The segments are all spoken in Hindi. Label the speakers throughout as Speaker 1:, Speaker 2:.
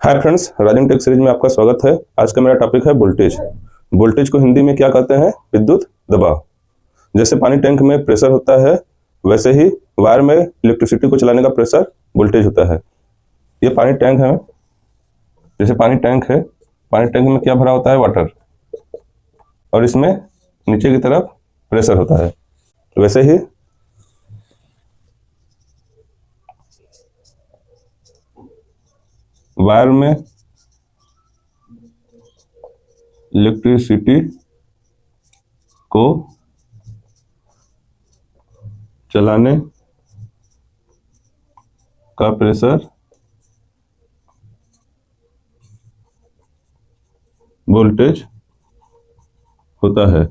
Speaker 1: हाय फ्रेंड्स, राजन टेक सीरीज में आपका स्वागत है। आज का मेरा टॉपिक है वोल्टेज। वोल्टेज को हिंदी में क्या कहते हैं? विद्युत दबाव। जैसे पानी टैंक में प्रेशर होता है, वैसे ही वायर में इलेक्ट्रिसिटी को चलाने का प्रेशर वोल्टेज होता है। ये पानी टैंक है। जैसे पानी टैंक है, पानी टैंक में क्या भरा होता है? वाटर। और इसमें नीचे की तरफ प्रेशर होता है। वैसे ही वायर में इलेक्ट्रिसिटी को चलाने का प्रेशर वोल्टेज होता है।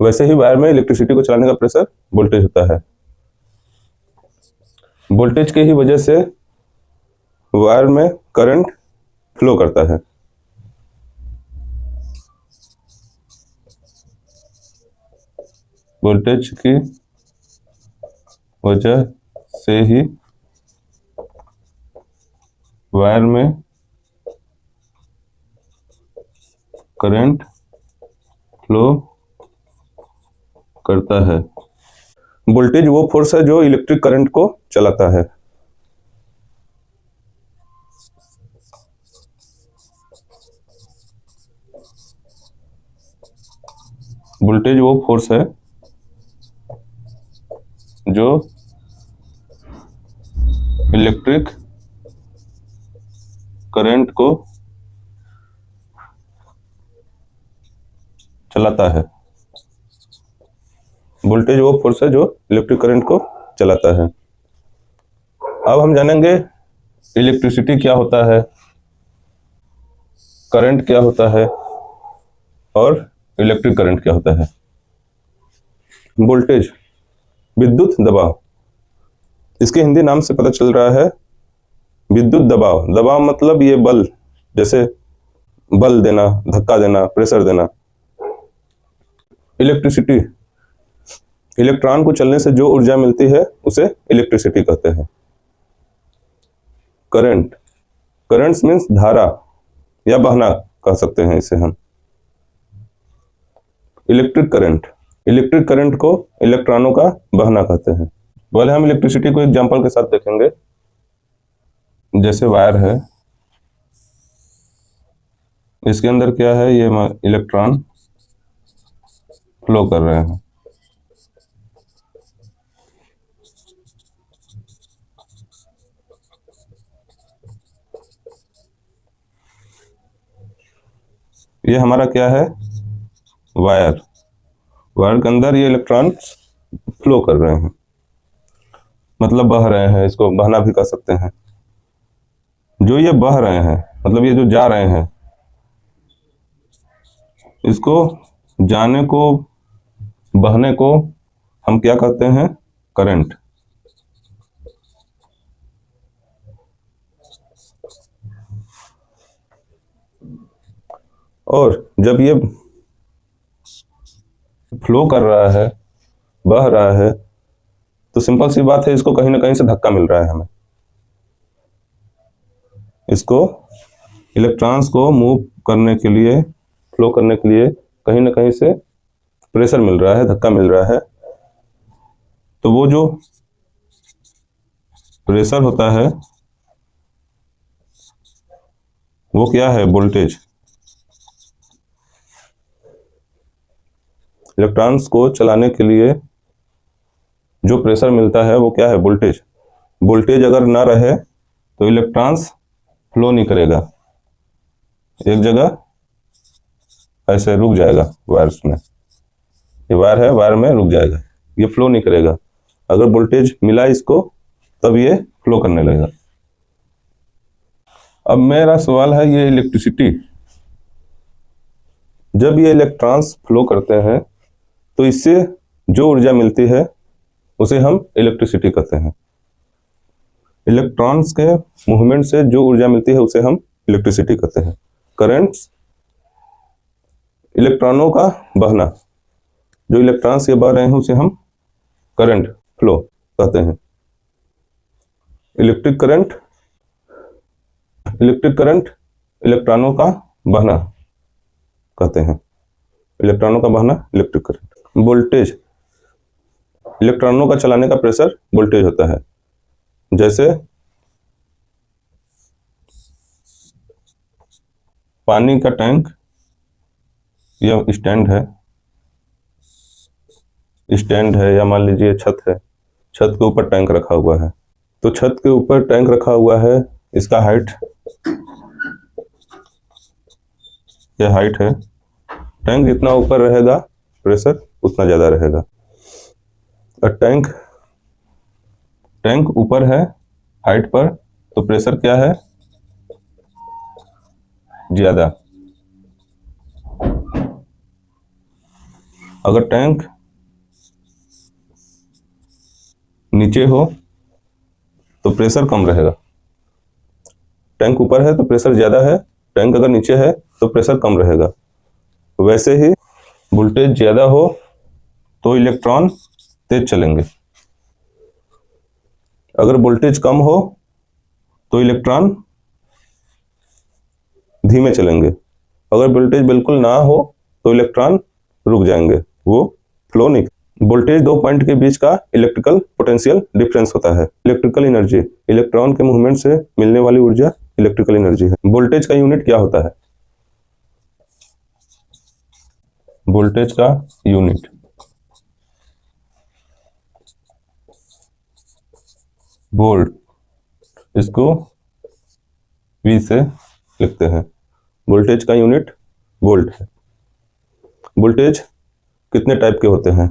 Speaker 1: वैसे ही वायर में इलेक्ट्रिसिटी को चलाने का प्रेशर वोल्टेज होता है। वोल्टेज के ही वजह से वायर में करंट फ्लो करता है। वोल्टेज की वजह से ही वायर में करंट फ्लो करता है। वोल्टेज वो फोर्स है जो इलेक्ट्रिक करंट को चलाता है। वोल्टेज वो फोर्स है जो इलेक्ट्रिक करंट को चलाता है। वोल्टेज वो फोर्स है जो इलेक्ट्रिक करंट को चलाता है। अब हम जानेंगे इलेक्ट्रिसिटी क्या होता है, करंट क्या होता है और इलेक्ट्रिक करंट क्या होता है। वोल्टेज, विद्युत दबाव। इसके हिंदी नाम से पता चल रहा है विद्युत दबाव। दबाव मतलब ये बल, जैसे बल देना, धक्का देना, प्रेशर देना। इलेक्ट्रिसिटी, इलेक्ट्रॉन को चलने से जो ऊर्जा मिलती है उसे इलेक्ट्रिसिटी कहते हैं। करंट, करंट्स मीन्स धारा या बहना कह सकते हैं इसे हम। इलेक्ट्रिक करंट, इलेक्ट्रिक करंट को इलेक्ट्रॉनों का बहना कहते हैं। पहले हम इलेक्ट्रिसिटी को एग्जांपल के साथ देखेंगे। जैसे वायर है, इसके अंदर क्या है? ये इलेक्ट्रॉन फ्लो कर रहे हैं। ये हमारा क्या है? वायर। वायर के अंदर ये इलेक्ट्रॉन फ्लो कर रहे हैं, मतलब बह रहे हैं। इसको बहना भी कह सकते हैं। जो ये बह रहे हैं, मतलब ये जो जा रहे हैं, इसको जाने को, बहने को हम क्या कहते हैं? करंट। और जब ये फ्लो कर रहा है, बह रहा है, तो सिंपल सी बात है, इसको कहीं ना कहीं से धक्का मिल रहा है हमें। इसको इलेक्ट्रॉन्स को मूव करने के लिए, फ्लो करने के लिए कहीं ना कहीं से प्रेशर मिल रहा है, धक्का मिल रहा है। तो वो जो प्रेशर होता है वो क्या है? वोल्टेज। इलेक्ट्रॉन्स को चलाने के लिए जो प्रेशर मिलता है वो क्या है? वोल्टेज। वोल्टेज अगर ना रहे तो इलेक्ट्रॉन्स फ्लो नहीं करेगा, एक जगह ऐसे रुक जाएगा। वायर्स में, ये वायर है, वायर में रुक जाएगा, ये फ्लो नहीं करेगा। अगर वोल्टेज मिला इसको, तब ये फ्लो करने लगेगा। अब मेरा सवाल है, ये इलेक्ट्रिसिटी, जब ये इलेक्ट्रॉन्स फ्लो करते हैं तो इससे जो ऊर्जा मिलती है उसे हम इलेक्ट्रिसिटी कहते हैं। इलेक्ट्रॉन्स के मूवमेंट से जो ऊर्जा मिलती है उसे हम इलेक्ट्रिसिटी कहते हैं। करंट्स, इलेक्ट्रॉनों का बहना, जो इलेक्ट्रॉन्स ये बह रहे हैं उसे हम करंट फ्लो कहते हैं। इलेक्ट्रिक करंट इलेक्ट्रिक करंट इलेक्ट्रॉनों का बहना कहते हैं, इलेक्ट्रॉनों का बहना इलेक्ट्रिक करंट। वोल्टेज इलेक्ट्रॉनों का चलाने का प्रेशर वोल्टेज होता है। जैसे पानी का टैंक या स्टैंड है या मान लीजिए छत है, छत के ऊपर टैंक रखा हुआ है। तो छत के ऊपर टैंक रखा हुआ है, इसका हाइट है। टैंक जितना ऊपर रहेगा प्रेशर उतना ज्यादा रहेगा। और टैंक ऊपर है हाइट पर, तो प्रेशर क्या है, ज्यादा। अगर टैंक नीचे हो तो प्रेशर कम रहेगा। टैंक ऊपर है तो प्रेशर ज्यादा है, टैंक अगर नीचे है तो प्रेशर कम रहेगा। वैसे ही वोल्टेज ज्यादा हो तो इलेक्ट्रॉन तेज चलेंगे, अगर वोल्टेज कम हो तो इलेक्ट्रॉन धीमे चलेंगे। अगर वोल्टेज बिल्कुल ना हो तो इलेक्ट्रॉन रुक जाएंगे, वो फ्लो नहीं। वोल्टेज दो पॉइंट के बीच का इलेक्ट्रिकल पोटेंशियल डिफरेंस होता है। इलेक्ट्रिकल एनर्जी इलेक्ट्रॉन के मूवमेंट से मिलने वाली ऊर्जा इलेक्ट्रिकल एनर्जी है। वोल्टेज का यूनिट क्या होता है? वोल्टेज का यूनिट वोल्ट, इसको V से लिखते हैं। वोल्टेज का यूनिट वोल्ट है। वोल्टेज कितने टाइप के होते हैं?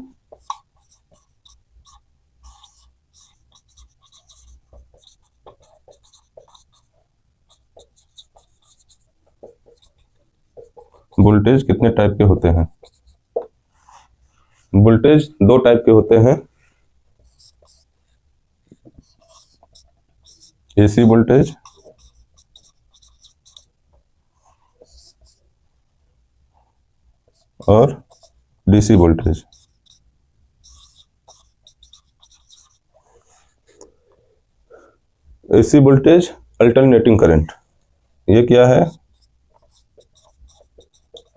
Speaker 1: वोल्टेज कितने टाइप के होते हैं? वोल्टेज दो टाइप के होते हैं, AC वोल्टेज और DC voltage. AC voltage alternating current, ये क्या है?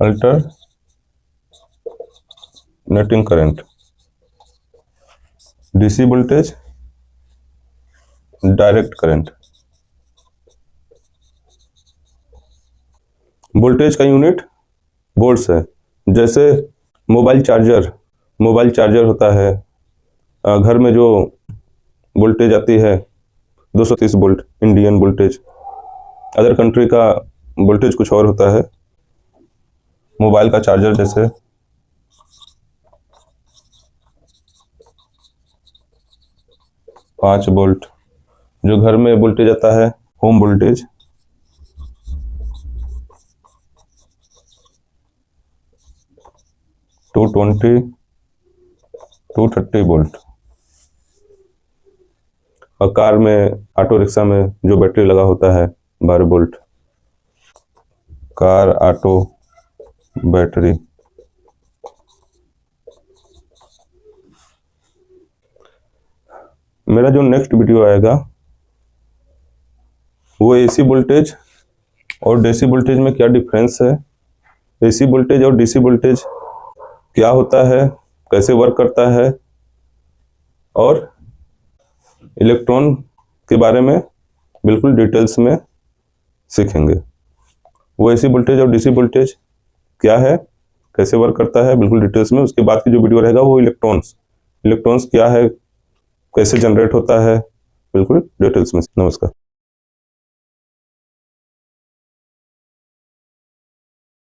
Speaker 1: Alternating current. DC voltage direct current. Voltage का यूनिट वोल्ट्स है। जैसे मोबाइल चार्जर होता है, घर में जो वोल्टेज आती है 230 volt Indian voltage. Other country का वोल्टेज कुछ और होता है। मोबाइल का चार्जर जैसे 5 वोल्ट। जो घर में वोल्टेज आता है होम वोल्टेज 230 वोल्ट। और कार में, ऑटो रिक्शा में जो बैटरी लगा होता है 12 वोल्ट। Car, auto, battery. मेरा जो नेक्स्ट वीडियो आएगा वो AC वोल्टेज और DC वोल्टेज में क्या डिफरेंस है, AC वोल्टेज और DC वोल्टेज क्या होता है, कैसे वर्क करता है, और इलेक्ट्रॉन के बारे में बिल्कुल डिटेल्स में सीखेंगे। वो AC वोल्टेज और DC वोल्टेज क्या है, कैसे वर्क करता है, बिल्कुल डिटेल्स में। उसके बाद की जो वीडियो रहेगा वो इलेक्ट्रॉन्स क्या है, कैसे जनरेट होता है, बिल्कुल डिटेल्स में। नमस्कार।